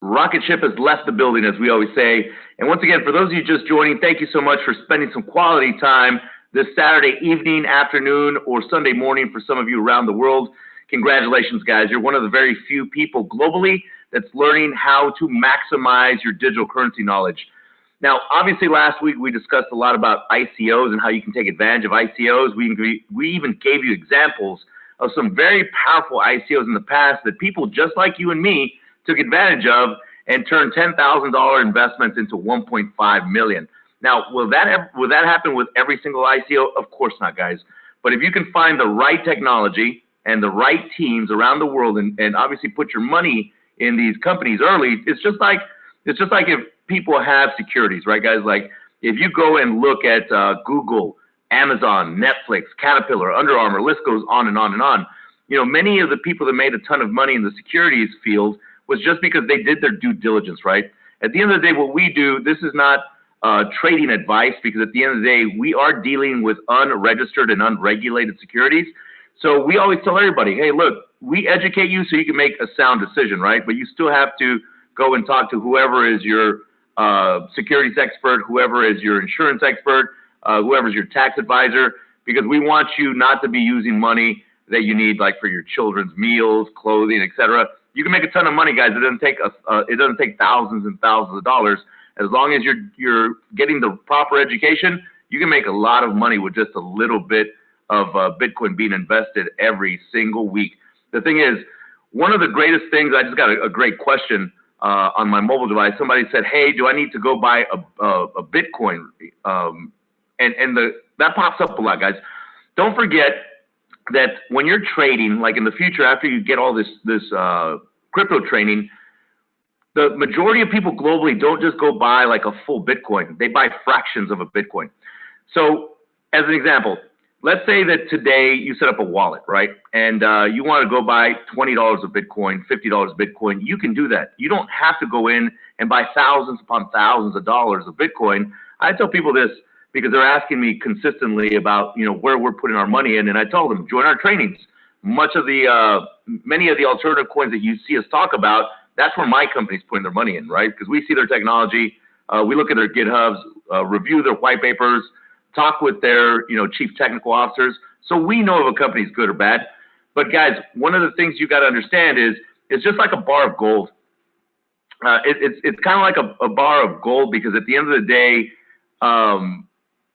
rocket ship has left the building, as we always say. And once again, for those of you just joining, thank you so much for spending some quality time this Saturday evening, afternoon, or Sunday morning for some of you around the world. Congratulations, guys. You're one of the very few people globally that's learning how to maximize your digital currency knowledge. Now, obviously, last week we discussed a lot about ICOs and how you can take advantage of ICOs. We even gave you examples of some very powerful ICOs in the past that people just like you and me took advantage of and turned $10,000 investments into $1.5 million. Now, will that happen with every single ICO? Of course not, guys. But if you can find the right technology and the right teams around the world and obviously put your money in these companies early, it's just like if people have securities, right, guys? Like if you go and look at Google, Amazon, Netflix, Caterpillar, Under Armour, list goes on and on and on. You know, many of the people that made a ton of money in the securities field was just because they did their due diligence, right? At the end of the day, what we do, this is not trading advice, because at the end of the day, we are dealing with unregistered and unregulated securities. So we always tell everybody, hey, look, we educate you so you can make a sound decision, right? But you still have to go and talk to whoever is your securities expert, whoever is your insurance expert, whoever is your tax advisor, because we want you not to be using money that you need, like for your children's meals, clothing, etc. You can make a ton of money, guys. It doesn't take thousands and thousands of dollars. As long as you're getting the proper education, you can make a lot of money with just a little bit of Bitcoin being invested every single week. The thing is, one of the greatest things, I just got a great question on my mobile device. Somebody said, hey, do I need to go buy a Bitcoin? That pops up a lot, guys. Don't forget that when you're trading, like in the future, after you get all this crypto training, the majority of people globally don't just go buy like a full Bitcoin. They buy fractions of a Bitcoin. So as an example, let's say that today you set up a wallet, right? And you want to go buy $20 of Bitcoin, $50 of Bitcoin. You can do that. You don't have to go in and buy thousands upon thousands of dollars of Bitcoin. I tell people this because they're asking me consistently about, you know, where we're putting our money in. And I tell them, join our trainings. Many of the alternative coins that you see us talk about, that's where my company's putting their money in, right? Because we see their technology, we look at their GitHubs, review their white papers, talk with their, chief technical officers. So we know if a company's good or bad. But guys, one of the things you got to understand is it's just like a bar of gold. It's kind of like a bar of gold, because at the end of the day,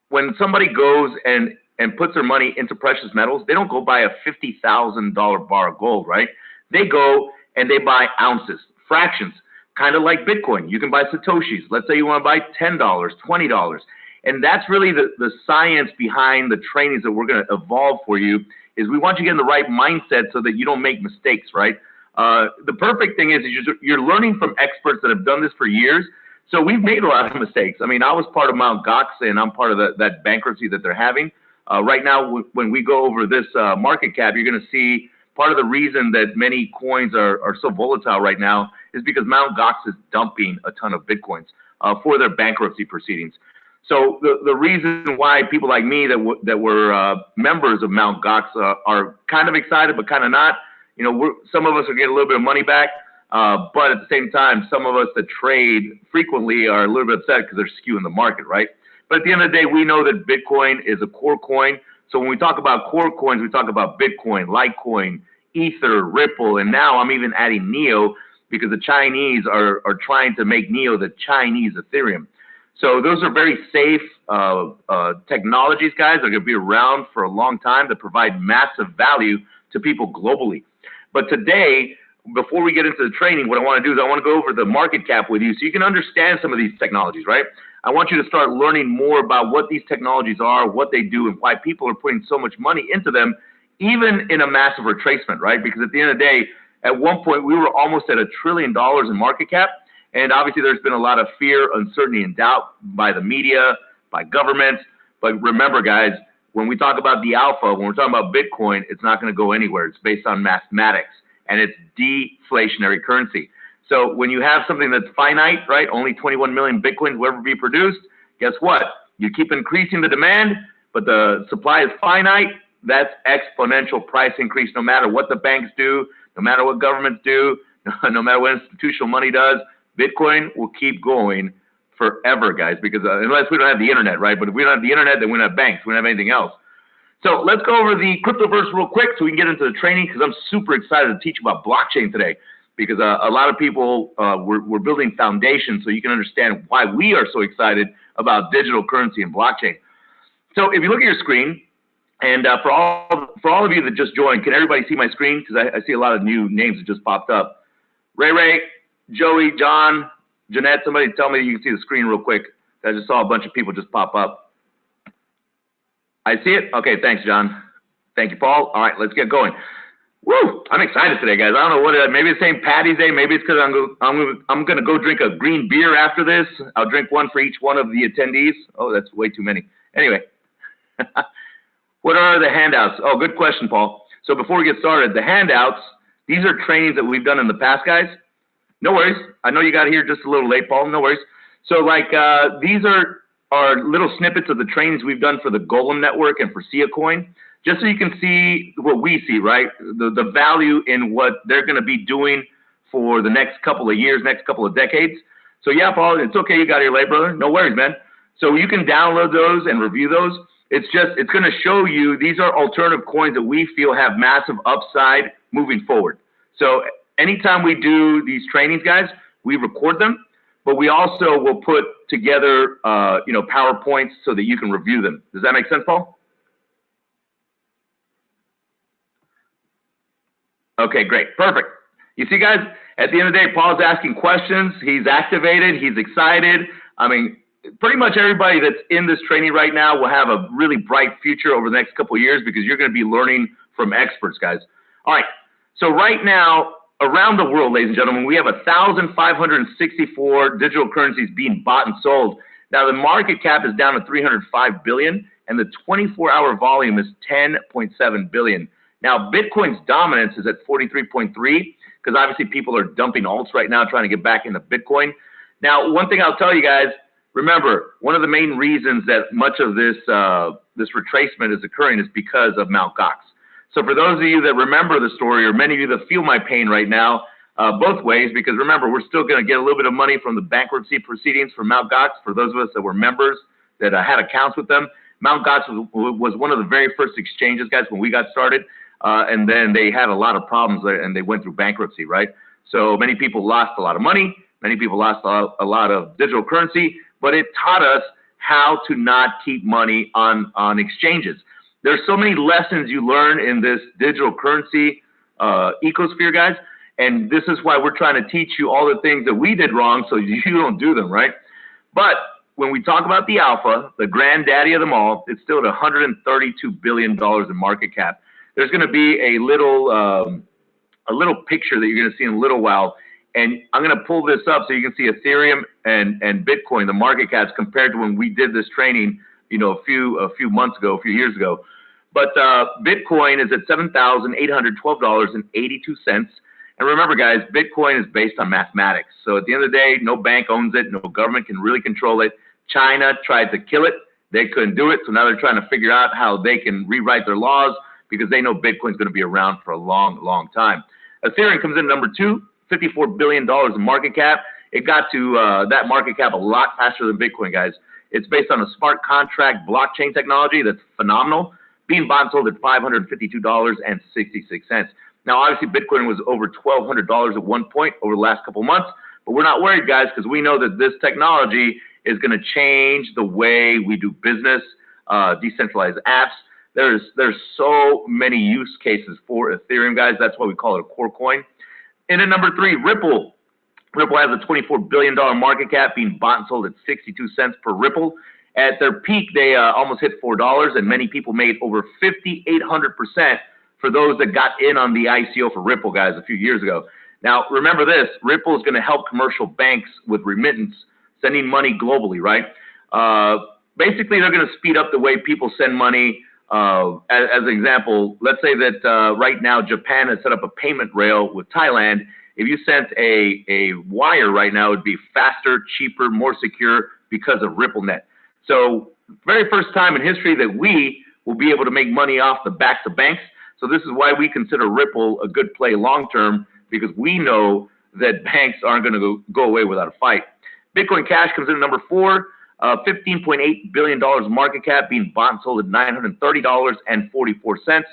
when somebody goes and puts their money into precious metals, they don't go buy a $50,000 bar of gold, right? They go and they buy ounces, fractions, kind of like Bitcoin. You can buy Satoshis. Let's say you want to buy $10, $20. And that's really the science behind the trainings that we're going to evolve for you, is we want you to get in the right mindset so that you don't make mistakes, right? The perfect thing is you're learning from experts that have done this for years. So we've made a lot of mistakes. I mean, I was part of Mt. Gox, and I'm part of that bankruptcy that they're having. Right now, when we go over this market cap, you're going to see part of the reason that many coins are so volatile right now is because Mt. Gox is dumping a ton of Bitcoins for their bankruptcy proceedings. So the reason why people like me that were members of Mt. Gox are kind of excited, but kind of not. Some of us are getting a little bit of money back, but at the same time, some of us that trade frequently are a little bit upset because they're skewing the market, right? But at the end of the day, we know that Bitcoin is a core coin. So when we talk about core coins, we talk about Bitcoin, Litecoin, Ether, Ripple, and now I'm even adding Neo, because the Chinese are trying to make Neo the Chinese Ethereum. So those are very safe technologies, guys. They're going to be around for a long time to provide massive value to people globally. But today, before we get into the training, what I want to do is I want to go over the market cap with you so you can understand some of these technologies, right? I want you to start learning more about what these technologies are, what they do, and why people are putting so much money into them, even in a massive retracement, right? Because at the end of the day, at one point, we were almost at $1 trillion in market cap. And obviously, there's been a lot of fear, uncertainty, and doubt by the media, by governments. But remember, guys, when we talk about the alpha, when we're talking about Bitcoin, it's not going to go anywhere. It's based on mathematics, and it's deflationary currency. So when you have something that's finite, right, only 21 million Bitcoins will ever be produced, guess what? You keep increasing the demand, but the supply is finite. That's exponential price increase, no matter what the banks do, no matter what governments do, no matter what institutional money does. Bitcoin will keep going forever, guys, because unless we don't have the internet, right? But if we don't have the internet, then we don't have banks. We don't have anything else. So let's go over the cryptoverse real quick so we can get into the training, because I'm super excited to teach about blockchain today, because a lot of people, we're building foundations so you can understand why we are so excited about digital currency and blockchain. So if you look at your screen, and for all of you that just joined, can everybody see my screen? Because I see a lot of new names that just popped up. Ray, Joey, John, Jeanette, somebody tell me you can see the screen real quick. I just saw a bunch of people just pop up. I see it? Okay, thanks, John. Thank you, Paul. All right, let's get going. Woo! I'm excited today, guys. I don't know what it is. Maybe it's St. Patty's Day. Maybe it's because I'm going to go drink a green beer after this. I'll drink one for each one of the attendees. Oh, that's way too many. Anyway. What are the handouts? Oh, good question, Paul. So before we get started, the handouts, these are trainings that we've done in the past, guys. No worries. I know you got here just a little late, Paul. No worries. So, like, these are little snippets of the trainings we've done for the Golem network and for Sia Coin, just so you can see what we see, right? The value in what they're going to be doing for the next couple of years, next couple of decades. So, yeah, Paul, it's okay you got here late, brother. No worries, man. So you can download those and review those. It's going to show you these are alternative coins that we feel have massive upside moving forward. So anytime we do these trainings, guys, we record them, but we also will put together, PowerPoints so that you can review them. Does that make sense, Paul? Okay, great. Perfect. You see, guys, at the end of the day, Paul's asking questions. He's activated. He's excited. I mean, pretty much everybody that's in this training right now will have a really bright future over the next couple of years, because you're going to be learning from experts, guys. All right. So right now, around the world, ladies and gentlemen, we have 1,564 digital currencies being bought and sold. Now, the market cap is down to $305 billion, and the 24-hour volume is $10.7 billion. Now, Bitcoin's dominance is at 43.3, because obviously people are dumping alts right now, trying to get back into Bitcoin. Now, one thing I'll tell you guys, remember, one of the main reasons that much of this retracement is occurring is because of Mt. Gox. So for those of you that remember the story, or many of you that feel my pain right now, both ways, because remember, we're still going to get a little bit of money from the bankruptcy proceedings from Mt. Gox. For those of us that were members that had accounts with them, Mt. Gox was one of the very first exchanges, guys, when we got started. And then they had a lot of problems and they went through bankruptcy, right? So many people lost a lot of money. Many people lost a lot of digital currency. But it taught us how to not keep money on exchanges. There's so many lessons you learn in this digital currency ecosphere, guys, and this is why we're trying to teach you all the things that we did wrong so you don't do them, right? But when we talk about the alpha, the granddaddy of them all, it's still at $132 billion in market cap. There's going to be a little picture that you're going to see in a little while. And I'm going to pull this up so you can see Ethereum and Bitcoin, the market caps, compared to when we did this training, a few months ago, a few years ago. But Bitcoin is at $7,812.82. And remember, guys, Bitcoin is based on mathematics. So at the end of the day, no bank owns it. No government can really control it. China tried to kill it. They couldn't do it. So now they're trying to figure out how they can rewrite their laws, because they know Bitcoin's going to be around for a long, long time. Ethereum comes in number 2. $54 billion in market cap. It got to that market cap a lot faster than Bitcoin, guys. It's based on a smart contract blockchain technology that's phenomenal, being bought and sold at $552.66. Now, obviously, Bitcoin was over $1,200 at one point over the last couple of months, but we're not worried, guys, because we know that this technology is going to change the way we do business, decentralized apps. There's so many use cases for Ethereum, guys. That's why we call it a core coin. And at number 3, Ripple. Ripple has a $24 billion market cap, being bought and sold at 62 cents per Ripple. At their peak, they almost hit $4, and many people made over 5,800% for those that got in on the ICO for Ripple, guys, a few years ago. Now, remember this, Ripple is going to help commercial banks with remittance, sending money globally, right? Basically, they're going to speed up the way people send money. As an example, let's say that right now Japan has set up a payment rail with Thailand. If you sent a wire right now, it would be faster, cheaper, more secure because of RippleNet. So very first time in history that we will be able to make money off the backs of banks. So this is why we consider Ripple a good play long term, because we know that banks aren't going to go away without a fight. Bitcoin Cash comes in at number 4, $15.8 billion market cap, being bought and sold at $930.44.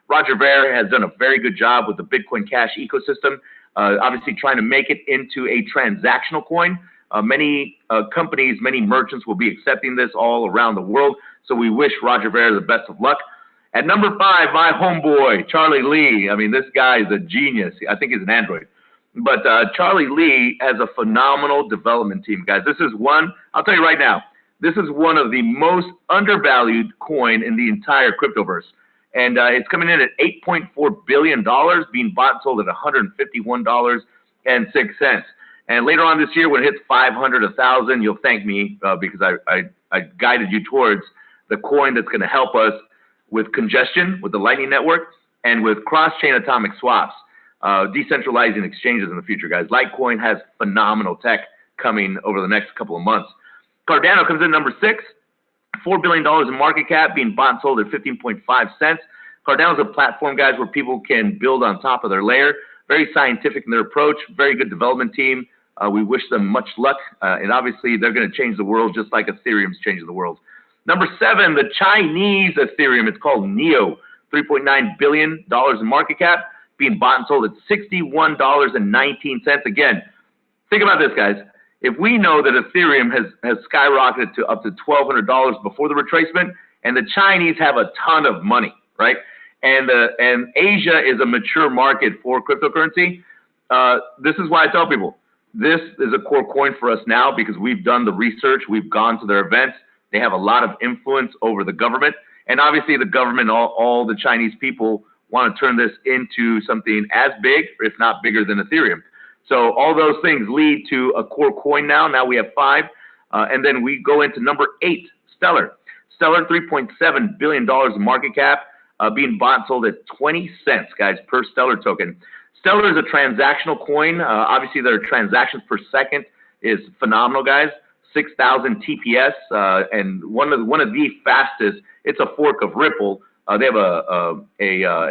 Roger Ver has done a very good job with the Bitcoin Cash ecosystem, obviously trying to make it into a transactional coin. Many companies, many merchants will be accepting this all around the world. So we wish Roger Ver the best of luck. At number 5, my homeboy, Charlie Lee. I mean, this guy is a genius. I think he's an android. But Charlie Lee has a phenomenal development team, guys. This is one, I'll tell you right now, this is one of the most undervalued coin in the entire cryptoverse. And it's coming in at $8.4 billion, being bought and sold at $151.06. And later on this year, when it hits 500, 1,000, you'll thank me because I guided you towards the coin that's going to help us with congestion, with the Lightning Network, and with cross-chain atomic swaps, decentralizing exchanges in the future, guys. Litecoin has phenomenal tech coming over the next couple of months. Cardano comes in number 6, $4 billion in market cap, being bought and sold at 15.5 cents. Cardano is a platform, guys, where people can build on top of their layer. Very scientific in their approach, very good development team. We wish them much luck, and obviously they're going to change the world just like Ethereum's changing the world. Number 7, the Chinese Ethereum. It's called NEO, $3.9 billion in market cap, being bought and sold at $61.19. Again, think about this, guys. If we know that Ethereum has skyrocketed to up to $1,200 before the retracement, and the Chinese have a ton of money, right? And Asia is a mature market for cryptocurrency. This is why I tell people, this is a core coin for us now because we've done the research. We've gone to their events. They have a lot of influence over the government. And obviously the government, all the Chinese people want to turn this into something as big, if not bigger than Ethereum. So all those things lead to a core coin now. Now we have 5. And then we go into number 8, Stellar. Stellar, $3.7 billion in market cap, being bought and sold at 20 cents, guys, per Stellar token. Stellar is a transactional coin. Obviously, their transactions per second is phenomenal, guys. 6,000 TPS, and one of the fastest. It's a fork of Ripple. They have a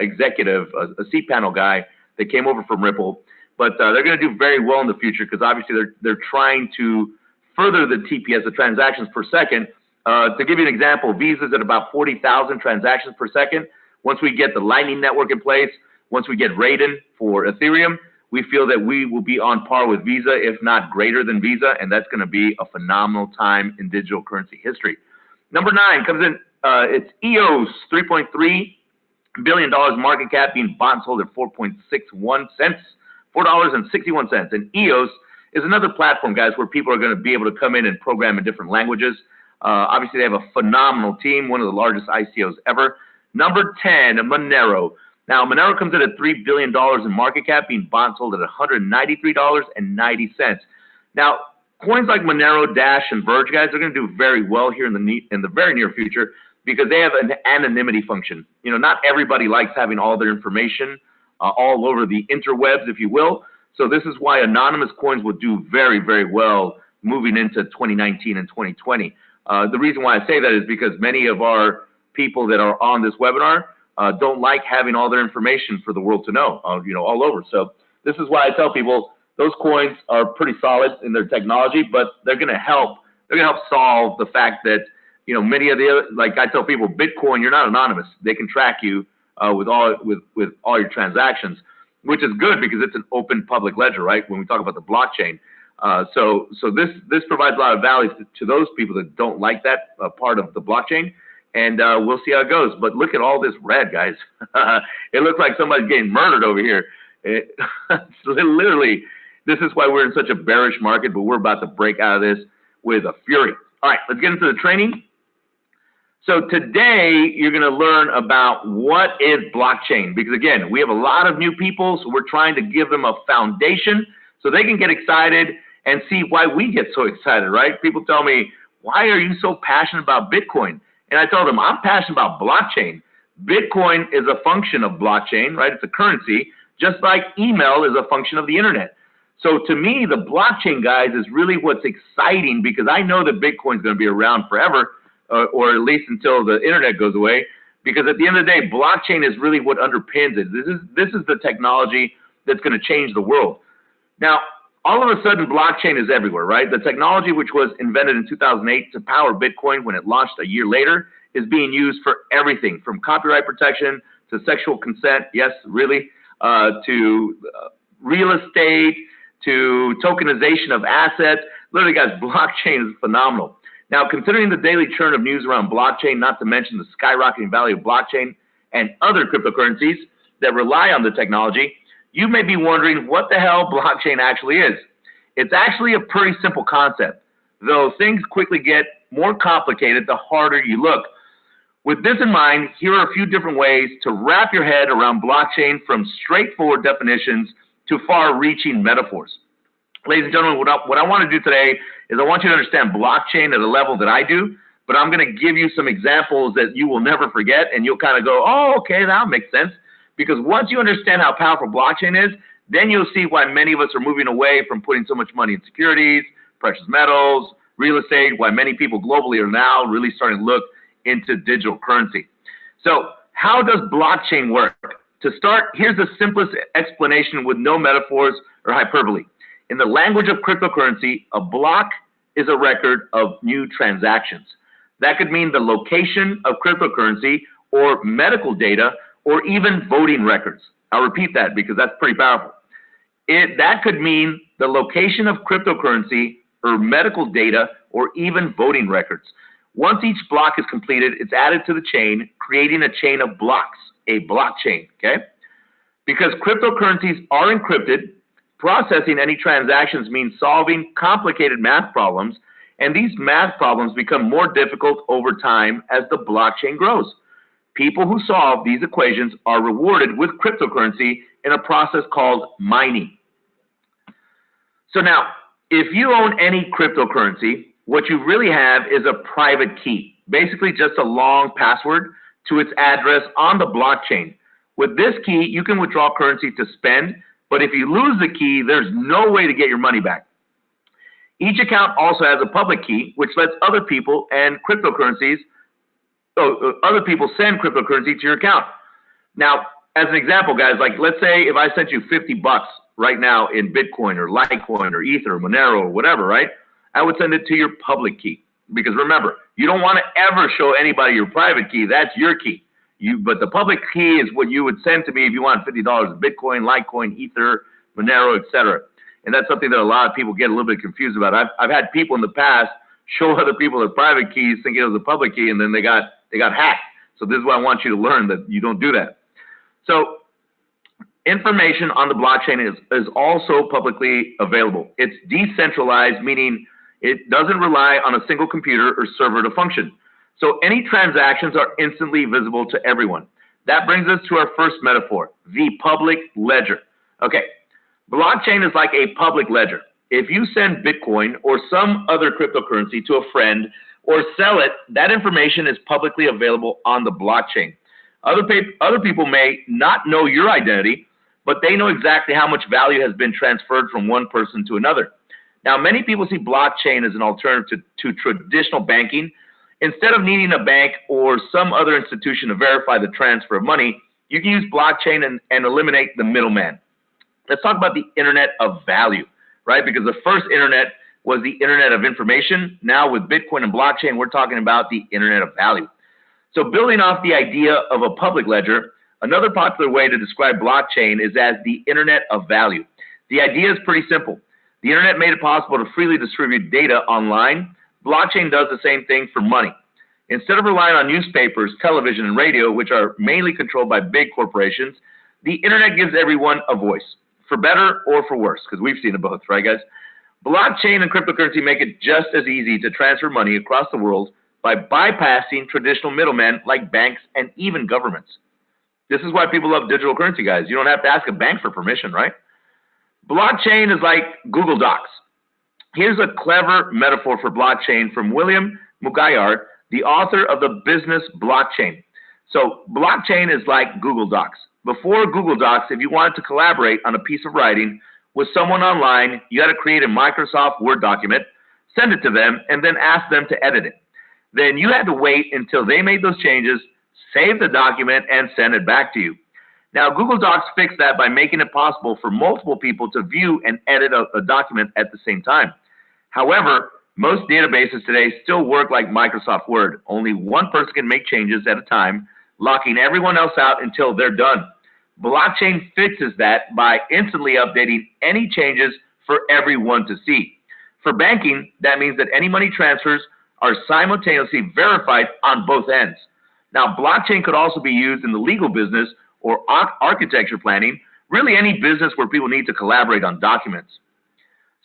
executive, a cPanel guy that came over from Ripple, but they're going to do very well in the future because obviously they're trying to further the TPS, the transactions per second. To give you an example, Visa's at about 40,000 transactions per second. Once we get the Lightning Network in place, once we get Raiden for Ethereum, we feel that we will be on par with Visa, if not greater than Visa, and that's going to be a phenomenal time in digital currency history. Number 9 comes in, it's EOS, $3.3 billion market cap, being bought and sold at 4.61 cents, $4.61. And EOS is another platform, guys, where people are going to be able to come in and program in different languages. Obviously, they have a phenomenal team, one of the largest ICOs ever. Number 10, Monero. Now, Monero comes in at $3 billion in market cap, being bought and sold at $193.90. Now, coins like Monero, Dash, and Verge, guys, are going to do very well here in the very near future because they have an anonymity function. You know, not everybody likes having all their information all over the interwebs, if you will. So this is why anonymous coins will do very, very well moving into 2019 and 2020. The reason why I say that is because many of our people that are on this webinar don't like having all their information for the world to know, you know, all over. So this is why I tell people those coins are pretty solid in their technology, but they're going to help. They're going to help solve the fact that, you know, many of the other, like I tell people, Bitcoin, you're not anonymous. They can track you with all your transactions, which is good because it's an open public ledger, right? When we talk about the blockchain. So this provides a lot of value to those people that don't like that part of the blockchain. And we'll see how it goes. But look at all this red, guys. It looks like somebody's getting murdered over here. Literally, this is why we're in such a bearish market, but we're about to break out of this with a fury. All right, let's get into the training. So today, you're going to learn about what is blockchain. Because, again, we have a lot of new people, so we're trying to give them a foundation so they can get excited and see why we get so excited, right? People tell me, why are you so passionate about Bitcoin? And I told them, I'm passionate about blockchain. Bitcoin is a function of blockchain, right? It's a currency, just like email is a function of the internet. So to me, the blockchain, guys, is really what's exciting because I know that Bitcoin is going to be around forever, or at least until the internet goes away. Because at the end of the day, blockchain is really what underpins it. This is the technology that's going to change the world. Now, all of a sudden, blockchain is everywhere, right? The technology which was invented in 2008 to power Bitcoin when it launched a year later is being used for everything from copyright protection to sexual consent, yes, really, to real estate, to tokenization of assets. Literally, guys, blockchain is phenomenal. Now, considering the daily churn of news around blockchain, not to mention the skyrocketing value of blockchain and other cryptocurrencies that rely on the technology, you may be wondering what the hell blockchain actually is. It's actually a pretty simple concept, though things quickly get more complicated the harder you look. With this in mind, here are a few different ways to wrap your head around blockchain, from straightforward definitions to far-reaching metaphors. Ladies and gentlemen, what I want to do today is I want you to understand blockchain at a level that I do, but I'm going to give you some examples that you will never forget, and you'll kind of go, oh, okay, that makes sense. Because once you understand how powerful blockchain is, then you'll see why many of us are moving away from putting so much money in securities, precious metals, real estate, why many people globally are now really starting to look into digital currency. So how does blockchain work? To start, here's the simplest explanation with no metaphors or hyperbole. In the language of cryptocurrency, a block is a record of new transactions. That could mean the location of cryptocurrency or medical data or even voting records. I'll repeat that because that's pretty powerful. That could mean the location of cryptocurrency or medical data or even voting records. Once each block is completed, it's added to the chain, creating a chain of blocks, a blockchain, okay? Because cryptocurrencies are encrypted, processing any transactions means solving complicated math problems, and these math problems become more difficult over time as the blockchain grows. People who solve these equations are rewarded with cryptocurrency in a process called mining. So now, if you own any cryptocurrency, what you really have is a private key, basically just a long password to its address on the blockchain. With this key, you can withdraw currency to spend, but if you lose the key, there's no way to get your money back. Each account also has a public key, which lets other people and cryptocurrencies other people send cryptocurrency to your account. Now, as an example, guys, like let's say if I sent you $50 right now in Bitcoin or Litecoin or Ether or Monero or whatever, right? I would send it to your public key. Because remember, you don't want to ever show anybody your private key. That's your key. But the public key is what you would send to me if you want $50 in Bitcoin, Litecoin, Ether, Monero, etc. And that's something that a lot of people get a little bit confused about. I've had people in the past show other people their private keys thinking it was a public key, and then they got hacked. So this is why I want you to learn that you don't do that. So information on the blockchain is also publicly available. It's decentralized, meaning it doesn't rely on a single computer or server to function. So any transactions are instantly visible to everyone. That brings us to our first metaphor, the public ledger. Okay, blockchain is like a public ledger. If you send Bitcoin or some other cryptocurrency to a friend or sell it, that information is publicly available on the blockchain. Other people may not know your identity, but they know exactly how much value has been transferred from one person to another. Now, many people see blockchain as an alternative to traditional banking. Instead of needing a bank or some other institution to verify the transfer of money, you can use blockchain and eliminate the middleman. Let's talk about the internet of value, right? Because the first internet was the internet of information. Now with Bitcoin and blockchain, we're talking about the internet of value. So building off the idea of a public ledger, another popular way to describe blockchain is as the internet of value. The idea is pretty simple. The internet made it possible to freely distribute data online. Blockchain does the same thing for money. Instead of relying on newspapers, television, and radio, which are mainly controlled by big corporations, the internet gives everyone a voice, for better or for worse, because we've seen it both, right, guys? Blockchain and cryptocurrency make it just as easy to transfer money across the world by bypassing traditional middlemen like banks and even governments. This is why people love digital currency, guys. You don't have to ask a bank for permission, right? Blockchain is like Google Docs. Here's a clever metaphor for blockchain from William Mugayar, the author of The Business Blockchain. So blockchain is like Google Docs. Before Google Docs, if you wanted to collaborate on a piece of writing with someone online, you had to create a Microsoft Word document, send it to them, and then ask them to edit it. Then you had to wait until they made those changes, save the document, and send it back to you. Now, Google Docs fixed that by making it possible for multiple people to view and edit a document at the same time. However, most databases today still work like Microsoft Word. Only one person can make changes at a time, locking everyone else out until they're done. Blockchain fixes that by instantly updating any changes for everyone to see. For banking, that means that any money transfers are simultaneously verified on both ends. Now, blockchain could also be used in the legal business or architecture planning, really any business where people need to collaborate on documents.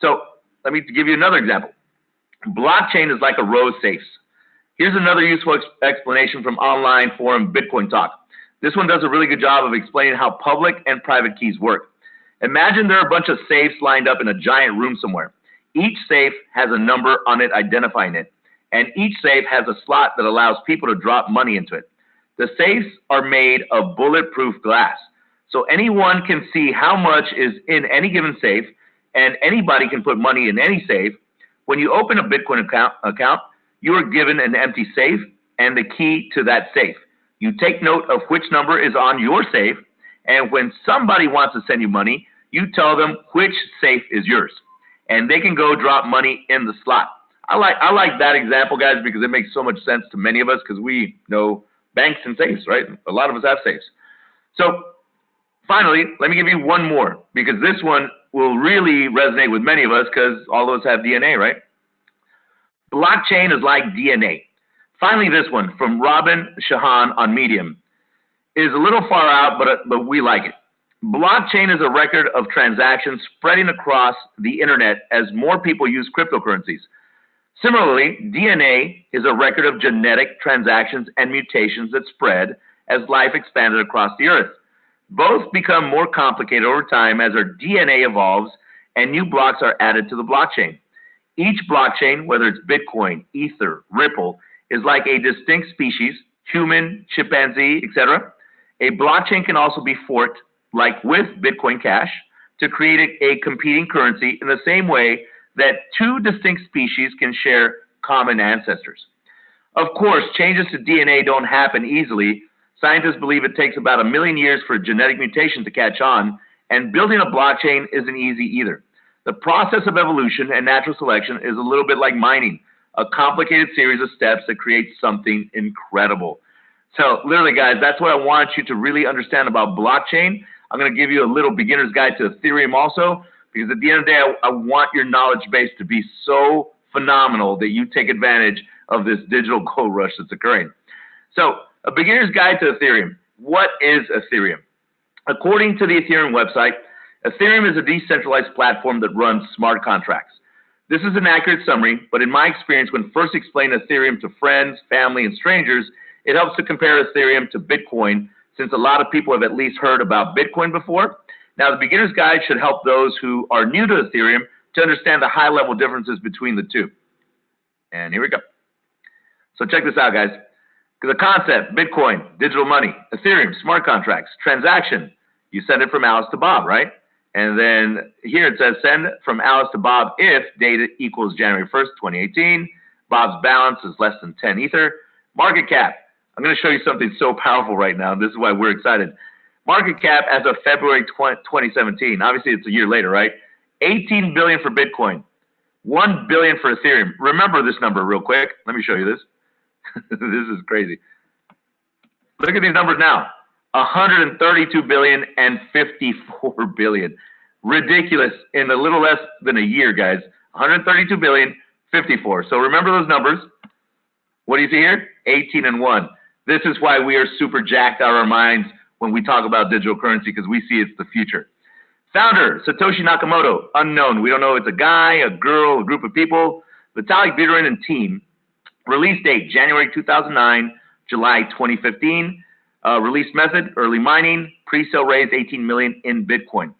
So let me give you another example. Blockchain is like a row of safes. Here's another useful explanation from online forum Bitcoin Talk. This one does a really good job of explaining how public and private keys work. Imagine there are a bunch of safes lined up in a giant room somewhere. Each safe has a number on it identifying it, and each safe has a slot that allows people to drop money into it. The safes are made of bulletproof glass, so anyone can see how much is in any given safe, and anybody can put money in any safe. When you open a Bitcoin account, you are given an empty safe and the key to that safe. You take note of which number is on your safe, and when somebody wants to send you money, you tell them which safe is yours, and they can go drop money in the slot. I like that example, guys, because it makes so much sense to many of us because we know banks and safes, right? A lot of us have safes. So finally, let me give you one more because this one will really resonate with many of us because all of us have DNA, right? Blockchain is like DNA. Finally, this one from Robin Shahan on Medium is a little far out, but we like it. Blockchain is a record of transactions spreading across the internet as more people use cryptocurrencies. Similarly, DNA is a record of genetic transactions and mutations that spread as life expanded across the earth. Both become more complicated over time as our DNA evolves and new blocks are added to the blockchain. Each blockchain, whether it's Bitcoin, Ether, Ripple, is like a distinct species, human, chimpanzee, etc. A blockchain can also be forked, like with Bitcoin Cash, to create a competing currency in the same way that two distinct species can share common ancestors. Of course, changes to DNA don't happen easily. Scientists believe it takes about 1 million years for a genetic mutation to catch on, and building a blockchain isn't easy either. The process of evolution and natural selection is a little bit like mining, a complicated series of steps that create something incredible. So literally, guys, that's what I want you to really understand about blockchain. I'm going to give you a little beginner's guide to Ethereum also, because at the end of the day, I want your knowledge base to be so phenomenal that you take advantage of this digital gold rush that's occurring. So a beginner's guide to Ethereum. What is Ethereum? According to the Ethereum website, Ethereum is a decentralized platform that runs smart contracts. This is an accurate summary, but in my experience, when first explaining Ethereum to friends, family, and strangers, it helps to compare Ethereum to Bitcoin, since a lot of people have at least heard about Bitcoin before. Now, the beginner's guide should help those who are new to Ethereum to understand the high-level differences between the two. And here we go. So check this out, guys. The concept, Bitcoin, digital money, Ethereum, smart contracts, transaction, you send it from Alice to Bob, right? And then here it says send from Alice to Bob if data equals January 1st, 2018. Bob's balance is less than 10 Ether. Market cap. I'm going to show you something so powerful right now. This is why we're excited. Market cap as of February 2017. Obviously, it's a year later, right? 18 billion for Bitcoin. 1 billion for Ethereum. Remember this number real quick. Let me show you this. This is crazy. Look at these numbers now. 132 billion and 54 billion. Ridiculous in a little less than a year, guys. 132 billion, 54. So remember those numbers. What do you see here? 18 and 1. This is why we are super jacked out of our minds when we talk about digital currency, because we see it's the future. Founder, Satoshi Nakamoto, unknown. We don't know if it's a guy, a girl, a group of people. Vitalik Buterin and team. Release date, January 2009, July 2015. Release method, early mining. Pre-sale raised 18 million in Bitcoin.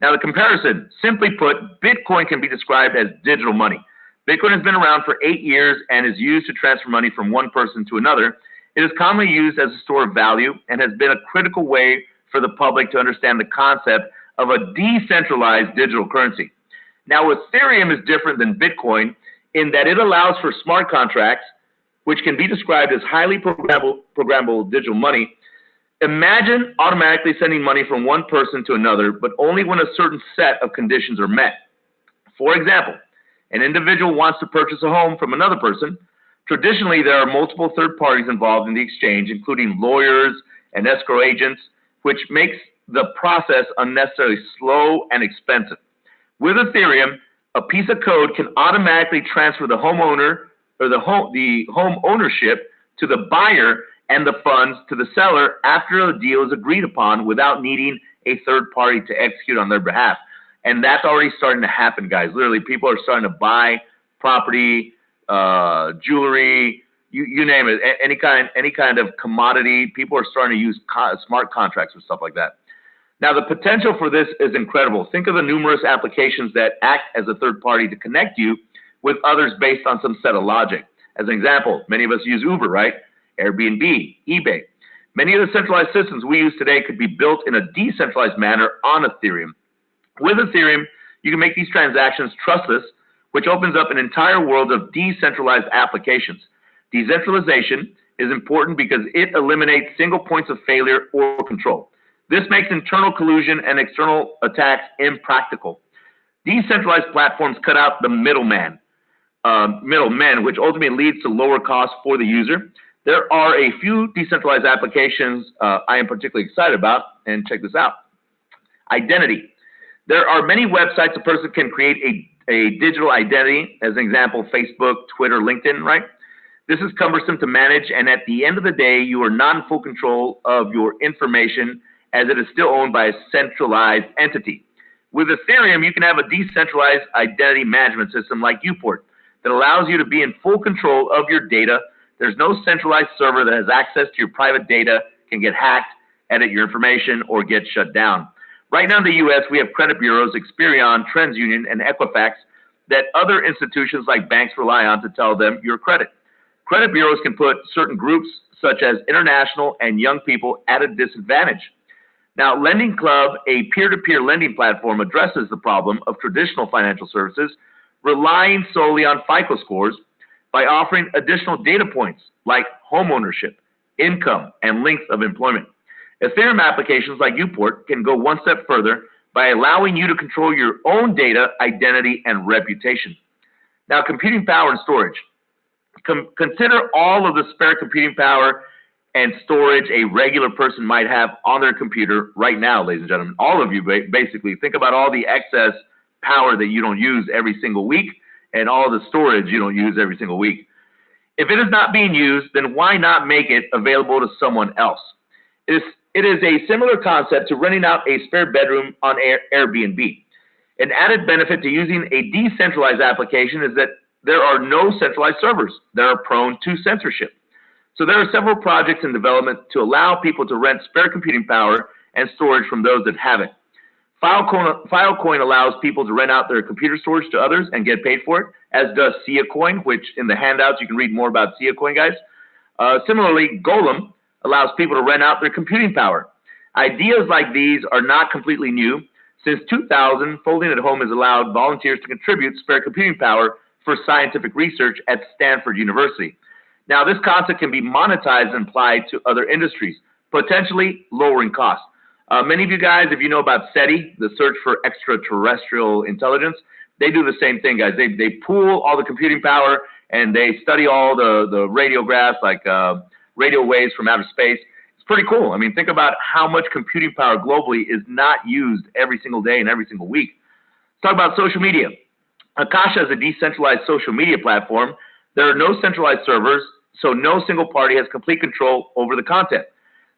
Now the comparison, simply put, Bitcoin can be described as digital money. Bitcoin has been around for 8 years and is used to transfer money from one person to another. It is commonly used as a store of value and has been a critical way for the public to understand the concept of a decentralized digital currency. Now, Ethereum is different than Bitcoin in that it allows for smart contracts, which can be described as highly programmable digital money. Imagine automatically sending money from one person to another, but only when a certain set of conditions are met. For example, an individual wants to purchase a home from another person. Traditionally, there are multiple third parties involved in the exchange, including lawyers and escrow agents, which makes the process unnecessarily slow and expensive. With Ethereum, a piece of code can automatically transfer the homeowner or the home ownership to the buyer and the funds to the seller after the deal is agreed upon without needing a third party to execute on their behalf. And that's already starting to happen, guys. Literally, people are starting to buy property, jewelry, you name it, any kind of commodity. People are starting to use smart contracts or stuff like that. Now, the potential for this is incredible. Think of the numerous applications that act as a third party to connect you with others based on some set of logic. As an example, many of us use Uber, right? Airbnb, eBay. Many of the centralized systems we use today could be built in a decentralized manner on Ethereum. With Ethereum, you can make these transactions trustless, which opens up an entire world of decentralized applications. Decentralization is important because it eliminates single points of failure or control. This makes internal collusion and external attacks impractical. Decentralized platforms cut out the middlemen, which ultimately leads to lower costs for the user. There are a few decentralized applications I am particularly excited about, and check this out. Identity. There are many websites a person can create a digital identity, as an example, Facebook, Twitter, LinkedIn, right? This is cumbersome to manage, and at the end of the day, you are not in full control of your information as it is still owned by a centralized entity. With Ethereum, you can have a decentralized identity management system like Uport that allows you to be in full control of your data. There's no centralized server that has access to your private data, can get hacked, edit your information, or get shut down. Right now in the U.S., we have credit bureaus, Experian, TransUnion, and Equifax that other institutions like banks rely on to tell them your credit. Credit bureaus can put certain groups, such as international and young people, at a disadvantage. Now, Lending Club, a peer-to-peer lending platform, addresses the problem of traditional financial services relying solely on FICO scores by offering additional data points like home ownership, income, and length of employment. Ethereum applications like Uport can go one step further by allowing you to control your own data, identity, and reputation. Now, computing power and storage. Consider all of the spare computing power and storage a regular person might have on their computer right now, ladies and gentlemen. All of you, basically. Think about all the excess power that you don't use every single week and all the storage you don't use every single week. If it is not being used, then why not make it available to someone else? It is a similar concept to renting out a spare bedroom on Airbnb. An added benefit to using a decentralized application is that there are no centralized servers that are prone to censorship. So there are several projects in development to allow people to rent spare computing power and storage from those that have it. Filecoin allows people to rent out their computer storage to others and get paid for it, as does Sia Coin, which in the handouts you can read more about Sia Coin, guys. Similarly, Golem allows people to rent out their computing power. Ideas like these are not completely new. Since 2000, Folding at Home has allowed volunteers to contribute spare computing power for scientific research at Stanford University. Now, this concept can be monetized and applied to other industries, potentially lowering costs. Many of you guys, if you know about SETI, the search for extraterrestrial intelligence, they do the same thing, guys. They pool all the computing power and they study all the radiographs, like radio waves from outer space. It's pretty cool. I mean, think about how much computing power globally is not used every single day and every single week. Let's talk about social media. Akasha is a decentralized social media platform. There are no centralized servers, so no single party has complete control over the content.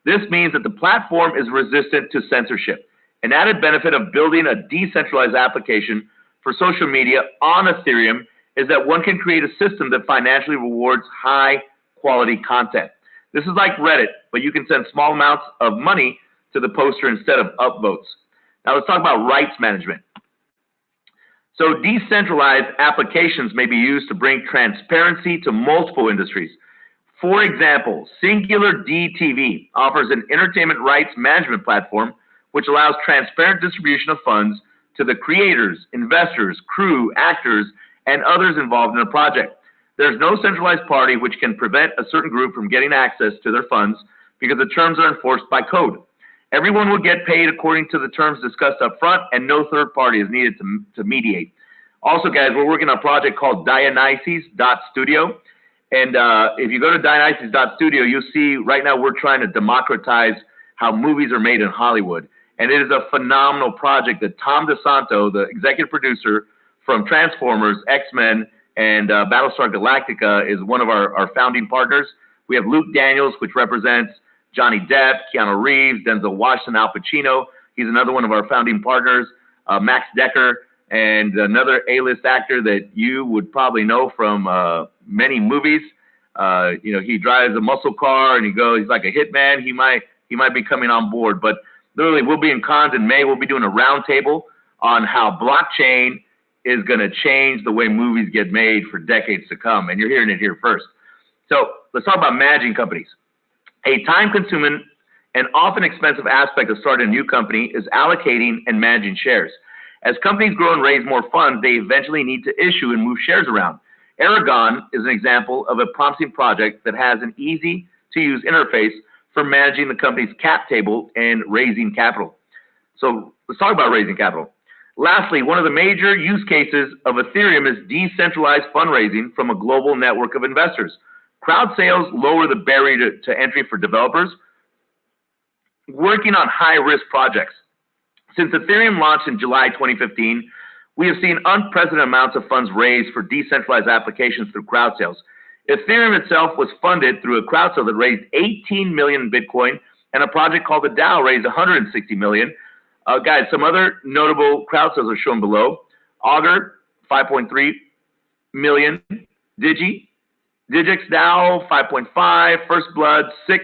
This means that the platform is resistant to censorship. An added benefit of building a decentralized application for social media on Ethereum is that one can create a system that financially rewards high-quality content. This is like Reddit, but you can send small amounts of money to the poster instead of upvotes. Now let's talk about rights management. So decentralized applications may be used to bring transparency to multiple industries. For example, Singular DTV offers an entertainment rights management platform which allows transparent distribution of funds to the creators, investors, crew, actors, and others involved in a project. There's no centralized party which can prevent a certain group from getting access to their funds because the terms are enforced by code. Everyone will get paid according to the terms discussed up front, and no third party is needed to mediate. Also, guys, we're working on a project called Dionysus.studio. And if you go to Dionysus.studio, you'll see right now we're trying to democratize how movies are made in Hollywood. And it is a phenomenal project that Tom DeSanto, the executive producer from Transformers, X-Men, and Battlestar Galactica, is one of our founding partners. We have Luke Daniels, which represents Johnny Depp, Keanu Reeves, Denzel Washington, Al Pacino. He's another one of our founding partners. Max Decker, and another A-list actor that you would probably know from many movies. You know, he drives a muscle car and he's like a hitman. He might be coming on board. But literally, we'll be in Cannes in May. We'll be doing a roundtable on how blockchain is going to change the way movies get made for decades to come. And you're hearing it here first. So let's talk about managing companies. A time-consuming and often expensive aspect of starting a new company is allocating and managing shares. As companies grow and raise more funds, they eventually need to issue and move shares around. Aragon is an example of a promising project that has an easy-to-use interface for managing the company's cap table and raising capital. So let's talk about raising capital. Lastly, one of the major use cases of Ethereum is decentralized fundraising from a global network of investors. Crowd sales lower the barrier to entry for developers working on high-risk projects. Since Ethereum launched in July 2015, we have seen unprecedented amounts of funds raised for decentralized applications through crowd sales. Ethereum itself was funded through a crowd sale that raised 18 million Bitcoin, and a project called the DAO raised 160 million. Guys, some other notable crowd sales are shown below. Augur, 5.3 million. Digix DAO, 5.5. First Blood, 6.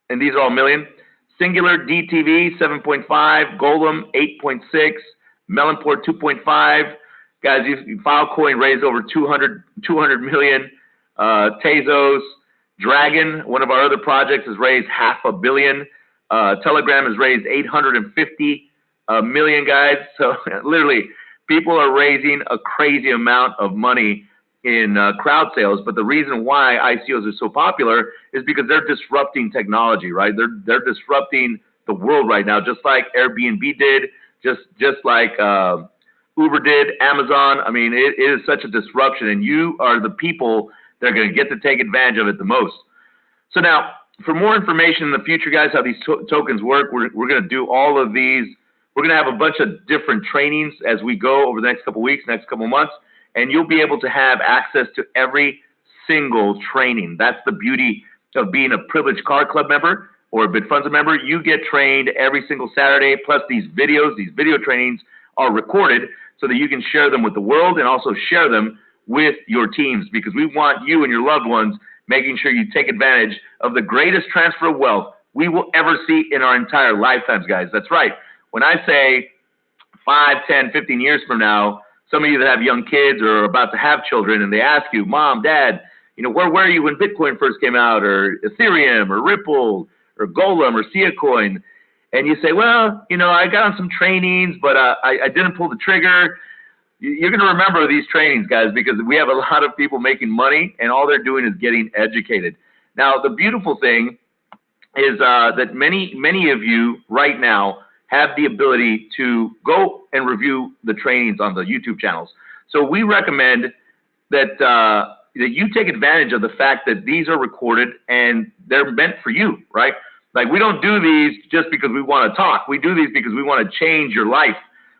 And these are all million. Singular DTV, 7.5. Golem, 8.6. Melonport, 2.5. Guys, Filecoin raised over 200 million. Tezos, Dragon, one of our other projects, has raised $500 million. Telegram has raised 850 million, guys. So literally, people are raising a crazy amount of money in crowd sales. But the reason why ICOs are so popular is because they're disrupting technology, right? They're disrupting the world right now, just like Airbnb did, just like Uber did, Amazon. I mean, it is such a disruption, and you are the people that are going to get to take advantage of it the most. So now, for more information in the future, guys, how these tokens work, we're going to do all of these. We're going to have a bunch of different trainings as we go over the next couple of weeks, next couple of months, and you'll be able to have access to every single training. That's the beauty of being a privileged card club member or a Bitfundza member. You get trained every single Saturday, plus these video trainings are recorded so that you can share them with the world and also share them with your teams, because we want you and your loved ones making sure you take advantage of the greatest transfer of wealth we will ever see in our entire lifetimes, guys. That's right. When I say 5, 10, 15 years from now, some of you that have young kids or are about to have children, and they ask you, Mom, Dad, you know, where were you when Bitcoin first came out, or Ethereum, or Ripple, or Golem, or Sia Coin? And you say, well, you know, I got on some trainings, but I didn't pull the trigger. You're going to remember these trainings, guys, because we have a lot of people making money, and all they're doing is getting educated. Now, the beautiful thing is that many of you right now have the ability to go and review the trainings on the YouTube channels. So we recommend that that you take advantage of the fact that these are recorded and they're meant for you, right? Like, we don't do these just because we want to talk. We do these because we want to change your life.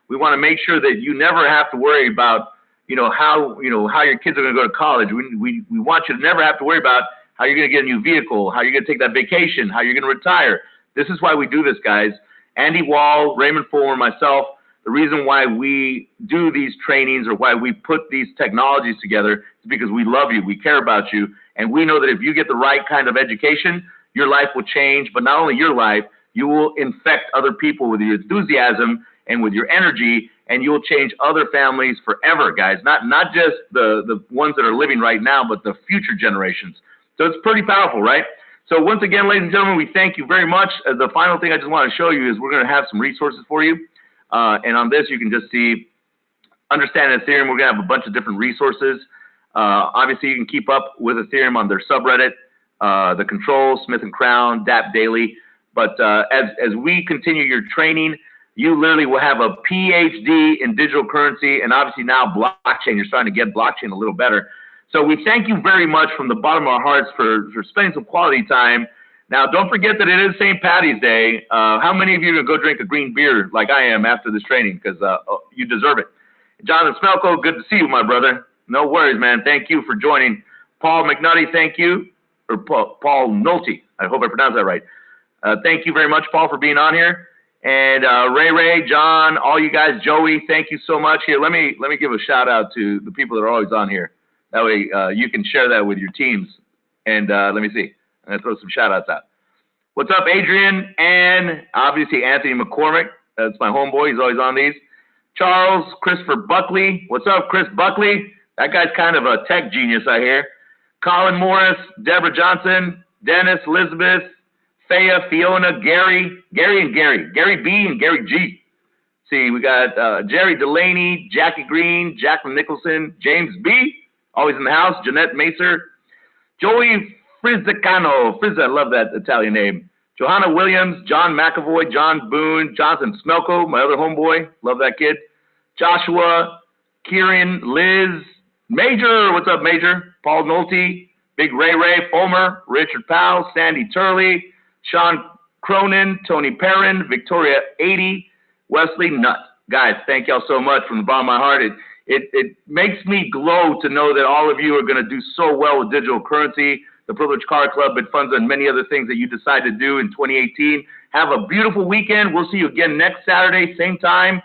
We want to make sure that you never have to worry about, how your kids are going to go to college. We want you to never have to worry about how you're going to get a new vehicle, how you're going to take that vacation, how you're going to retire. This is why we do this, guys. Andy Wall, Raymond Fuller, myself, the reason why we do these trainings or why we put these technologies together is because we love you, we care about you, and we know that if you get the right kind of education, your life will change. But not only your life, you will infect other people with your enthusiasm and with your energy, and you'll change other families forever, guys. Not just the ones that are living right now, but the future generations. So it's pretty powerful, right? So once again, ladies and gentlemen, we thank you very much. The final thing I just want to show you is we're going to have some resources for you. And on this, you can just see, understanding Ethereum, we're going to have a bunch of different resources. Obviously, you can keep up with Ethereum on their subreddit. The Control, Smith & Crown, DAP Daily. But as we continue your training, you literally will have a PhD in digital currency, and obviously now blockchain. You're starting to get blockchain a little better. So we thank you very much from the bottom of our hearts for spending some quality time. Now, don't forget that it is St. Patty's Day. How many of you are going to go drink a green beer like I am after this training? Because you deserve it. Jonathan Smelko, good to see you, my brother. No worries, man. Thank you for joining. Paul McNulty, thank you. Or Paul Nolte. I hope I pronounced that right. Thank you very much, Paul, for being on here. And Ray, John, all you guys, Joey, thank you so much. Here, let me give a shout out to the people that are always on here. That way you can share that with your teams. And let me see. I'm going to throw some shout outs out. What's up, Adrian? And obviously Anthony McCormick. That's my homeboy. He's always on these. Charles, Christopher Buckley. What's up, Chris Buckley? That guy's kind of a tech genius, I hear. Colin Morris, Deborah Johnson, Dennis, Elizabeth, Thea, Fiona, Gary B, and Gary G. See, we got Jerry Delaney, Jackie Green, Jacqueline Nicholson, James B, always in the house, Jeanette Macer, Joey Frizzicano, I love that Italian name, Johanna Williams, John McAvoy, John Boone, Jonathan Smelko, my other homeboy, love that kid, Joshua, Kieran, Liz, Major, what's up, Major? Paul Nolte, Big Ray, Fulmer, Richard Powell, Sandy Turley, Sean Cronin, Tony Perrin, Victoria 80, Wesley Nutt. Guys, thank y'all so much from the bottom of my heart. It makes me glow to know that all of you are going to do so well with digital currency, the Privileged Car Club, Bitfundza, and many other things that you decide to do in 2018. Have a beautiful weekend. We'll see you again next Saturday, same time,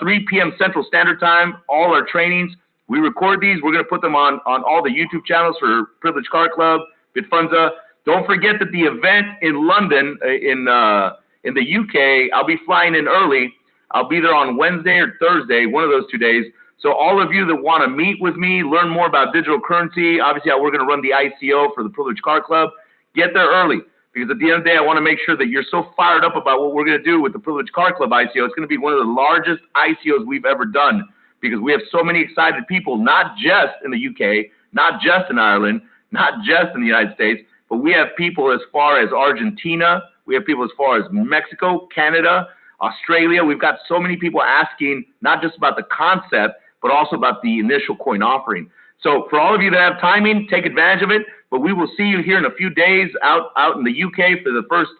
3 p.m. Central Standard Time, all our trainings. We record these. We're going to put them on all the YouTube channels for Privileged Car Club, Bitfundza. Don't forget that the event in London, in the UK, I'll be flying in early. I'll be there on Wednesday or Thursday, one of those 2 days. So all of you that want to meet with me, learn more about digital currency, obviously we're going to run the ICO for the Privileged Car Club, get there early. Because at the end of the day, I want to make sure that you're so fired up about what we're going to do with the Privileged Car Club ICO. It's going to be one of the largest ICOs we've ever done, because we have so many excited people, not just in the UK, not just in Ireland, not just in the United States, but we have people as far as Argentina. We have people as far as Mexico, Canada, Australia. We've got so many people asking not just about the concept, but also about the initial coin offering. So for all of you that have timing, take advantage of it. But we will see you here in a few days out in the UK for the first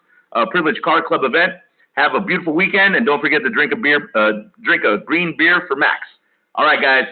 Privileged Car Club event. Have a beautiful weekend, and don't forget to drink a green beer for Max. All right, guys.